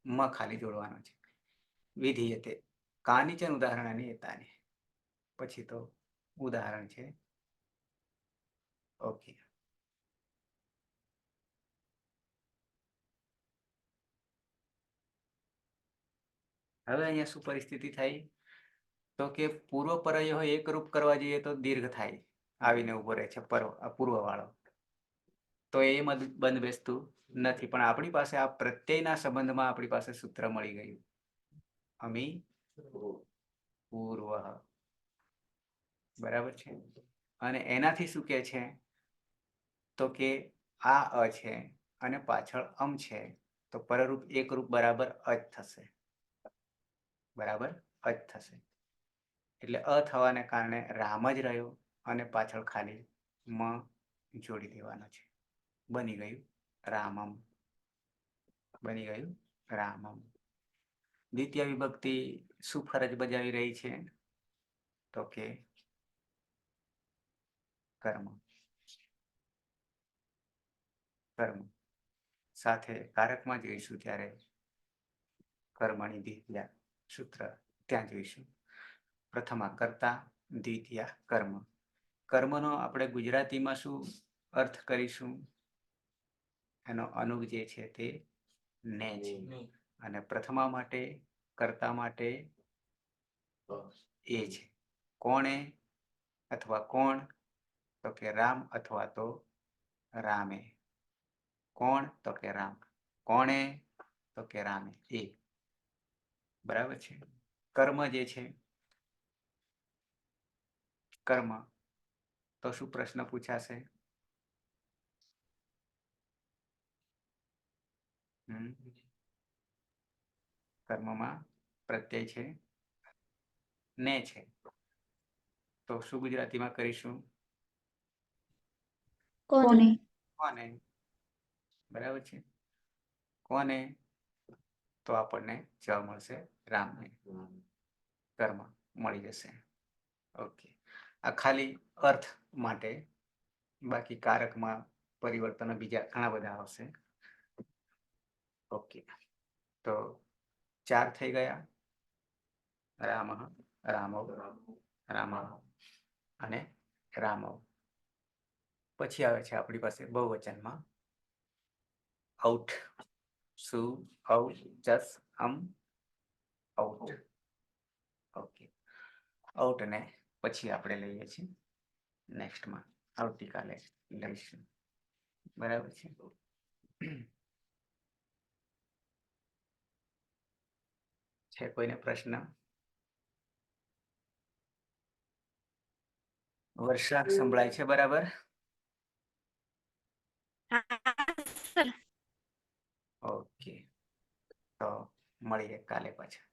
મ ખાલી જોડવાનો છે. વિધીયતે કાનિચન ઉદાહરણની એતાની, પછી તો ઉદાહરણ છે. ઓકે. હવે અહીંયા શું પરિસ્થિતિ થાય? તો કે પૂર્વ પરયો એક રૂપ કરવા જઈએ તો દીર્ઘ થાય, આવીને ઉભો રહે છે પૂર્વ વાળો, તો એ બંધ બેસતું નથી. પણ આપણી પાસે આ પ્રત્યયના સંબંધમાં આપણી પાસે સૂત્ર મળી ગયું, અમી પૂર્વ. બરાબર છે. અને એનાથી શું કે છે? તો કે આ અ છે અને પાછળ અમ છે, તો પરરૂપ એક રૂપ બરાબર અજ થશે, બરાબર અજ થશે. એટલે અ થવાને કારણે રામ જ રહ્યો, અને પાછળ ખાલી મ જોડી દેવાનો છે. બની ગયું રામમ, બની ગયું રામમ. દ્વિતીય વિભક્તિ શું ફરજ બજાવી રહી છે? તો કે કર્મ, કર્મ સાથે કારકમાં જોઈશું ત્યારે કર્મણી દીધ્યા સૂત્ર ત્યાં જોઈશું. પ્રથમા કર્તા દ્વિતીયા કર્મ. કર્મનો આપણે ગુજરાતીમાં શું અર્થ કરીશું? એનો અનુગ જે છે તે ને છે. અને પ્રથમા માટે, કર્તા માટે એ છે. કોણે અથવા કોણ? તો કે રામ અથવા તો રામે. કોણ? તો કે રામ. કોણે? તો કે રામે. એ બરાબર છે. કર્મ જે છે, કર્મ, તો શું પ્રશ્ન પૂછાશે? કર્મમાં પ્રત્યય છે, ને છે, તો શું ગુજરાતીમાં કરીશું? કોને? કોને. બરાબર છે. કોને? તો આપણને જવાબ મળશે રામને. કર્મ મળી જશે. ઓકે. આ ખાલી અર્થ માટે, બાકી કારકમાં પરિવર્તનો બીજા ઘણા બધા આવશે. ઓકે, તો 4 થઈ ગયા. રામ, રામો, રામ અને રામો. પછી આવે છે આપણી પાસે બહુવચનમાં આઉટ. શું? આઉટ, જસ, આઉટ. ઓકે. આઉટ ને પછી આપણે લઈએ છીએ નેક્સ્ટમાં, આવતીકાલે લઈશું. બરાબર છે. છે કોઈને પ્રશ્ન? વર્ષા સંભળાય છે બરાબર? ઓકે, તો મળીએ કાલે પાછા.